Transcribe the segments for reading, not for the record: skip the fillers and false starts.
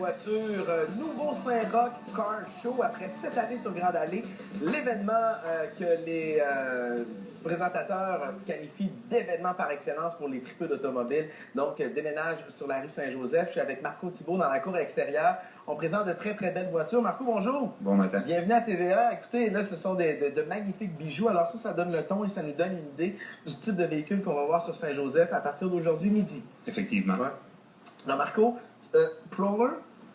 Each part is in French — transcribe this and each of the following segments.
voiture, nouveau Saint-Roch Car Show après 7 années sur Grande Allée. L'événement que les présentateurs qualifient d'événement par excellence pour les tripeux d'automobiles. Donc, déménage sur la rue Saint-Joseph. Je suis avec Marco Thibault dans la cour extérieure. On présente de très, très belles voitures. Marco, bonjour. Bon matin. Bienvenue à TVA. Écoutez, là, ce sont de magnifiques bijoux. Alors ça donne le ton et ça nous donne une idée du type de véhicule qu'on va voir sur Saint-Joseph à partir d'aujourd'hui midi. Effectivement. Ouais. Non, Marco, Prowler?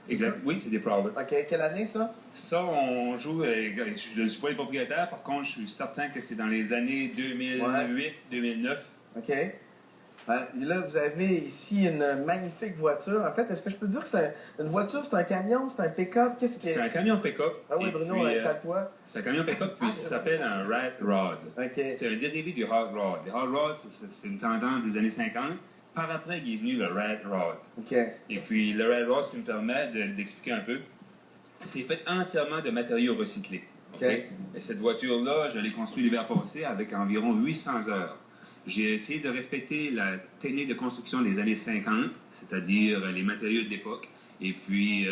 Exact. Oui, c'est des Prowler. OK. Quelle année, ça? Ça, on joue... je ne suis pas le propriétaire. Par contre, je suis certain que c'est dans les années 2008-2009. OK. Là, vous avez ici une magnifique voiture. En fait, est-ce que je peux dire que c'est une voiture, c'est un camion, c'est un pick-up? Qu'est-ce que C'est un camion pick-up. Ah oui, Bruno, installe-toi. C'est un camion pick-up, puis ça s'appelle un Rat Rod. OK. C'est un dérivé du Hot Rod. Le Hot Rod, c'est une tendance des années 50. Par après, il est venu le Rat Rod. OK. Et puis, le Rat Rod, ce qui me permet d'expliquer un peu, c'est fait entièrement de matériaux recyclés. OK? Et cette voiture-là, je l'ai construite l'hiver passé avec environ 800 heures. J'ai essayé de respecter la technique de construction des années 50, c'est-à-dire les matériaux de l'époque. Et puis,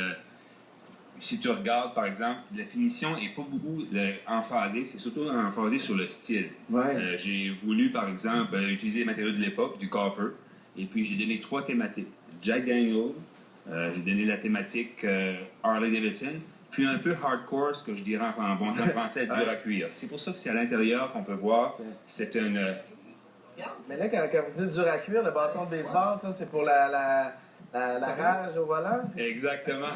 si tu regardes, par exemple, la finition n'est pas beaucoup emphasée, c'est surtout emphasé sur le style. Ouais. J'ai voulu, par exemple, utiliser les matériaux de l'époque, du copper, et puis j'ai donné 3 thématiques. Jack Daniel, j'ai donné la thématique Harley Davidson, puis un peu hardcore, ce que je dirais en bon temps français, dur à cuire. C'est pour ça que c'est à l'intérieur qu'on peut voir, c'est une... Mais là, quand vous dites dur à cuire, le bâton de baseball, ça, c'est pour la rage au volant? Exactement.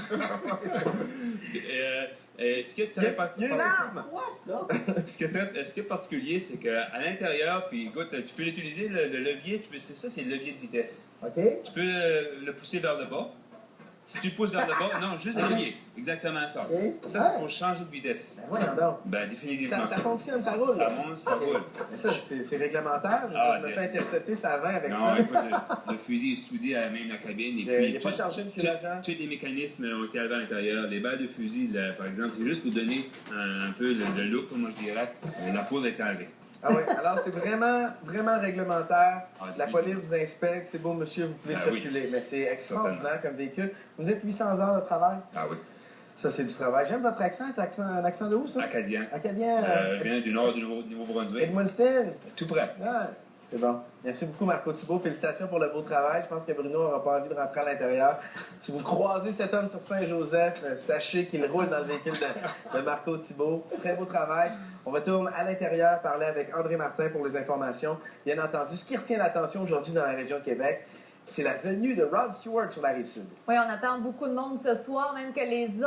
Ce qui est très particulier, ce qui est particulier, c'est qu'à l'intérieur, puis écoute, tu peux l'utiliser, le levier, c'est le levier de vitesse. OK. Tu peux le pousser vers le bas. Si tu le pousses vers le bas, non, juste le levier. Exactement ça. Okay. Ça, c'est pour changer de vitesse. Ben voyons donc. Ben, définitivement. Ça fonctionne, ça roule. Ça monte, ça roule. Mais ça, c'est réglementaire. Je me fais intercepter, ça va avec ça. Non, écoute, le fusil est soudé à même la cabine. Et puis, il n'est pas chargé, monsieur l'agent. Tous les mécanismes ont été élevés à l'intérieur. Les balles de fusil, là, par exemple, c'est juste pour donner un peu le look, comme moi je dirais. La poudre est enlevée. Ah oui, alors c'est vraiment, vraiment réglementaire. La police vous inspecte, c'est beau monsieur, vous pouvez circuler. Oui. Mais c'est extraordinaire comme véhicule. Vous me dites 800 heures de travail? Ah oui. Ça, c'est du travail. J'aime votre accent. Un accent de où, ça? Acadien. Acadien. Je viens du nord du Nouveau-Brunswick. Edmundston. Tout près. Ah, c'est bon. Merci beaucoup, Marco Thibault. Félicitations pour le beau travail. Je pense que Bruno n'aura pas envie de rentrer à l'intérieur. Si vous croisez cet homme sur Saint-Joseph, sachez qu'il roule dans le véhicule de Marco Thibault. Très beau travail. On retourne à l'intérieur parler avec André Martin pour les informations. Bien entendu, ce qui retient l'attention aujourd'hui dans la région de Québec, c'est la venue de Rod Stewart sur la Rive-Sud. Oui, on attend beaucoup de monde ce soir, même que les autres